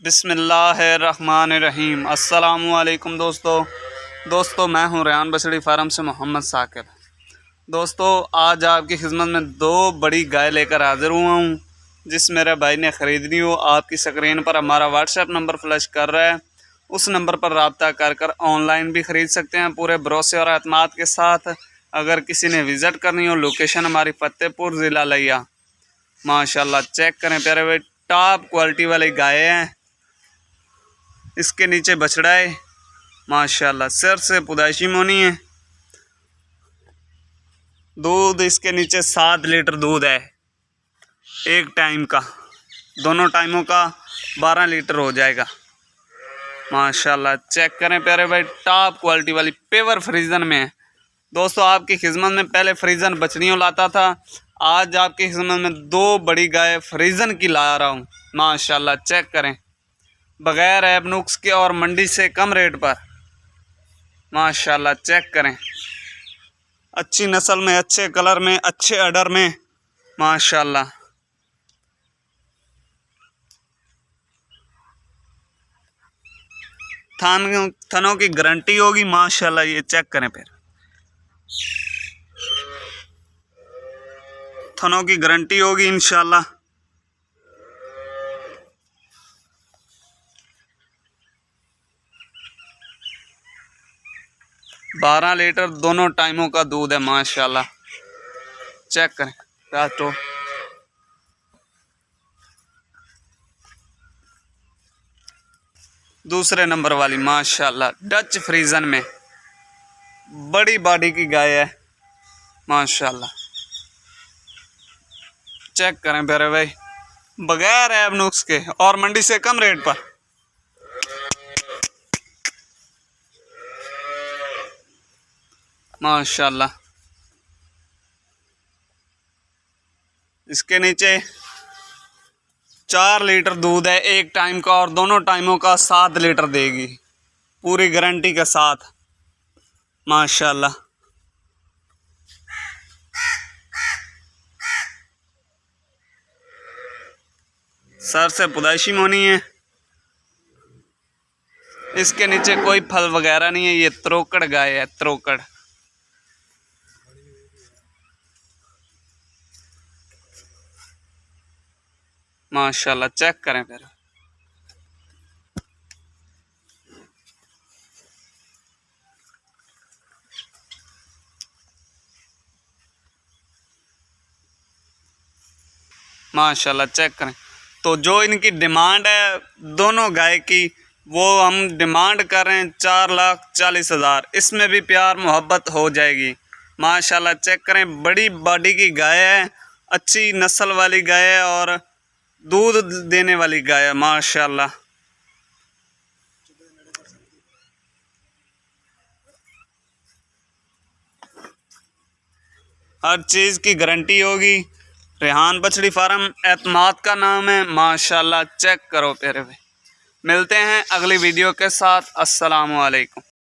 बिस्मिल्लाहिर्रहमानिर्रहीम। अस्सलामुअलैकुम दोस्तों मैं हूं रेहान बछड़ी फार्म से मोहम्मद साकिब। दोस्तों आज आपकी खिदमत में दो बड़ी गाय लेकर हाजिर हुआ हूं, जिस मेरे भाई ने ख़रीदनी हो। आपकी स्क्रीन पर हमारा व्हाट्सएप नंबर फ्लैश कर रहा है, उस नंबर पर रब्ता कर ऑनलाइन भी ख़रीद सकते हैं पूरे भरोसे और एतमाद के साथ। अगर किसी ने विज़िट करनी हो, लोकेशन हमारी फतेहपुर ज़िला लिया। माशाल्लाह चेक करें प्यारे भाई, टॉप क्वालिटी वाली गाय हैं। इसके नीचे बछड़ा है माशाल्लाह, सिर से पुदाइशी मोनी है। दूध इसके नीचे 7 लीटर दूध है एक टाइम का, दोनों टाइमों का 12 लीटर हो जाएगा माशाल्लाह। चेक करें प्यारे भाई, टॉप क्वालिटी वाली पेवर फ्रीजन में है। दोस्तों आपकी खिदमत में पहले फ्रीजन बछड़ियों लाता था, आज आपकी खिदमत में दो बड़ी गाय फ्रीजन की ला रहा हूँ माशाल्लाह। चेक करें, बग़ैर ऐब नुक्स के और मंडी से कम रेट पर माशाल्लाह। चेक करें, अच्छी नस्ल में, अच्छे कलर में, अच्छे अडर में माशाल्लाह। थनों की गारंटी होगी माशाल्लाह। ये चेक करें फिर, थनों की गारंटी होगी इंशाल्लाह। बारह लीटर दोनों टाइमों का दूध है माशाल्लाह। चेक करें तो दूसरे नंबर वाली माशाल्लाह, डच फ्रीजन में बड़ी बॉडी की गाय है माशाल्लाह। चेक करें प्यारे भाई, बगैर ऐब नुक्स के और मंडी से कम रेट पर माशाल्लाह। इसके नीचे 4 लीटर दूध है एक टाइम का, और दोनों टाइमों का 7 लीटर देगी पूरी गारंटी के साथ माशाल्लाह। सर से पुदाइशी मोनी है। इसके नीचे कोई फल वगैरह नहीं है, ये त्रोकड़ गाय है, त्रोकड़। माशाल्लाह चेक करें फिर, माशाल्लाह चेक करें। तो जो इनकी डिमांड है दोनों गाय की, वो हम डिमांड कर रहे हैं 4,40,000। इसमें भी प्यार मोहब्बत हो जाएगी माशाल्लाह। चेक करें, बड़ी बॉडी की गाय है, अच्छी नस्ल वाली गाय है और दूध देने वाली गाय है माशाल्लाह। हर चीज़ की गारंटी होगी। रेहान बछड़ी फार्म एतमाद का नाम है माशाल्लाह। चेक करो प्यारे भाई, मिलते हैं अगली वीडियो के साथ। अस्सलामु अलैकुम।